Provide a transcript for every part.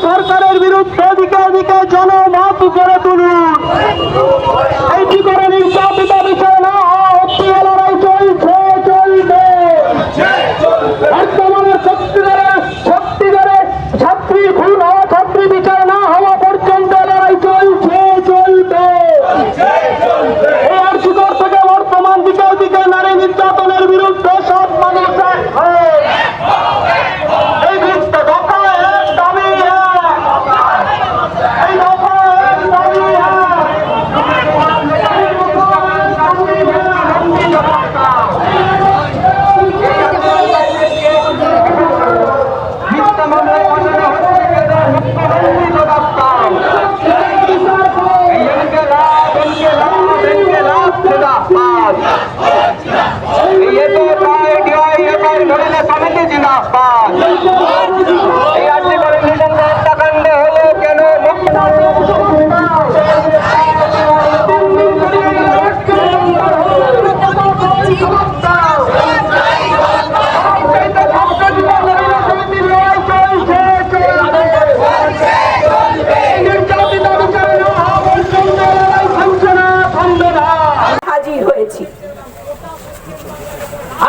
সরকারের বিরুদ্ধে দিকে দিকে জনমত গড়ে তুলুন। এইটি করে নির্যাতিত বিষয় না লড়াই চলছে, চলবে। বর্তমানে সত্যিকারে ছাত্রী খুন হওয়া, ছাত্রী বিচার না হওয়া পর্যন্ত লড়াই চলছে, চলবে। এই আর্থিকর থেকে বর্তমান দিকে দিকে নারী নির্যাতনের বিরুদ্ধে সব মানুষ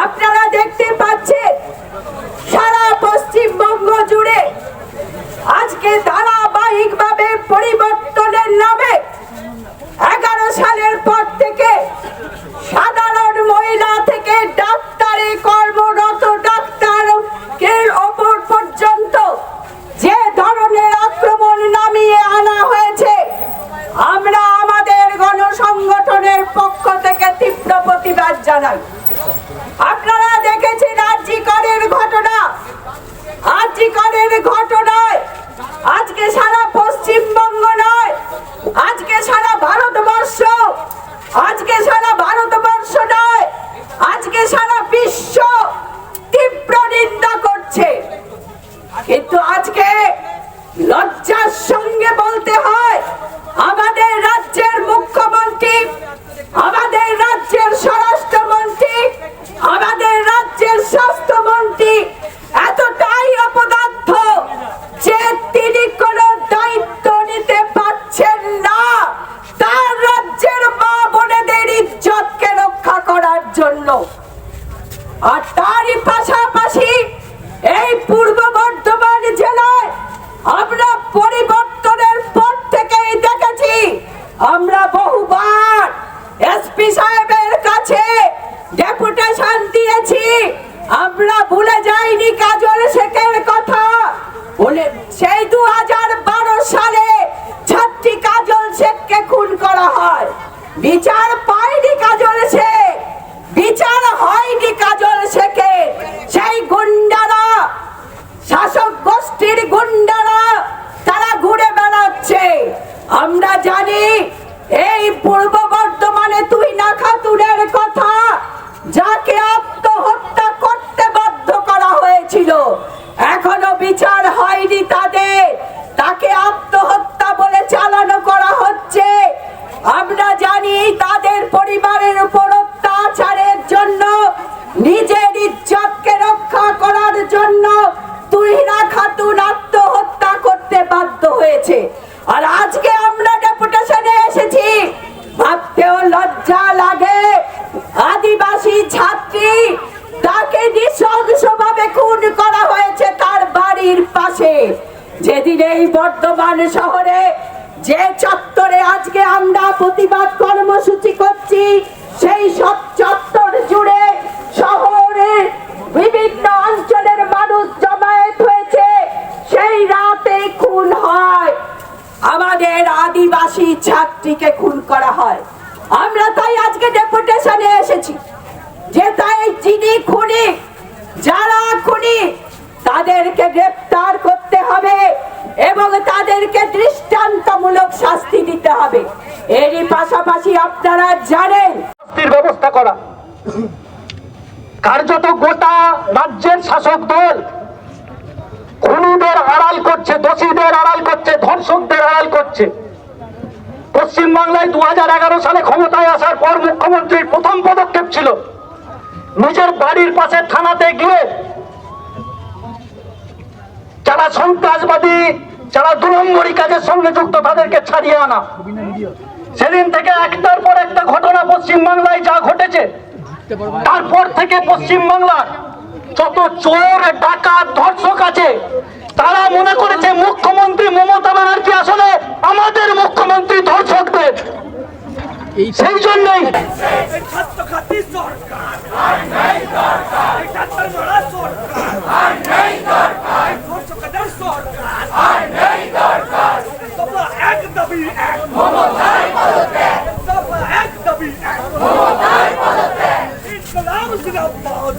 আপনারা দেখতে পাচ্ছেন সারা পশ্চিমবঙ্গ জুড়ে আজকে ধারাবাহিকভাবে পরিবর্তনের নামে 11 সালের পর থেকে সাধারণ মহিলা থেকে ডাক্তারে কর্মরত ডাক্তারের ওপর পর্যন্ত যে ধরনের আক্রমণ নামিয়ে আনা হয়েছে, আমরা আমাদের গণসংগঠনের পক্ষ থেকে তীব্র প্রতিবাদ জানাই। আপনারা দেখেছেন আরজিকরের ঘটনায় আজকে সারা পশ্চিমবঙ্গ নয়, আজকে সারা ভারতবর্ষ নয়, আজকে সারা বিশ্ব তীব্র নিন্দা করছে। কিন্তু আজকে লজ্জার সঙ্গে বলতে হয়, আমাদের রাজ্যের মুখ্যমন্ত্রী, আমাদের রাজ্যের স্বরাষ্ট্রমন্ত্রী, আমাদের রাজ্যের স্বাস্থ্যমন্ত্রী এতটাই অপদার্থ যে তিনি কোনো দায়িত্ব নিতে পারছেন না তার রাজ্যের মা বোনেদের ইজ্জতকে রক্ষা করার জন্য। আর তারই পাশাপাশি এই পূর্ব বর্ধমান জেলায় আমরা আসে, যেদিন এই বর্ধমান শহরে যে চত্বরে আজকে আমরা প্রতিবাদ কর্মসূচি করছি, সেই সব চত্বর জুড়ে শহরের বিভিন্ন অঞ্চলের মানুষ জমায়েত হয়েছে, সেই রাতে খুন হয়, আমাদের আদিবাসী ছাত্রীকে খুন করা হয়। আমরা তাই আজকে ডেপুটেশনে এসেছি যে তাই যিনি খুনি, যারা খুনি, তাদেরকে গ্রেফতার করতে হবে এবং তাদেরকে দৃষ্টান্তমূলক শাস্তি দিতে হবে। এরই পাশাপাশি আপনারা জানেন শাস্তির ব্যবস্থা করা। কার্যত গোটা রাজ্যের শাসক দল খুনিদের আড়াল করছে, দোষীদের আড়াল করছে, ধর্ষকদের আড়াল করছে। পশ্চিমবাংলায় 2011 সালে ক্ষমতায় আসার পর মুখ্যমন্ত্রীর প্রথম পদক্ষেপ ছিল নিজের বাড়ির পাশে থানাতে গিয়ে যারা সন্ত্রাসবাদী, যারা 2 নম্বরী কাজের সঙ্গে যুক্ত, তাদেরকে ছাড়িয়ে আনা। সেদিন থেকে একটার পর একটা ঘটনা পশ্চিমবাংলায় যা ঘটেছে, তারপর থেকে পশ্চিমবাংলার যত চোর, ডাকাত, ধর্ষক আছে, তারা মনে করেছে মুখ্যমন্ত্রী মমতা ব্যানার্জি আসলে আমাদের মুখ্যমন্ত্রী ধর্ষকদের। সেই জন্যই ইনকলাব জিন্দাবাদ।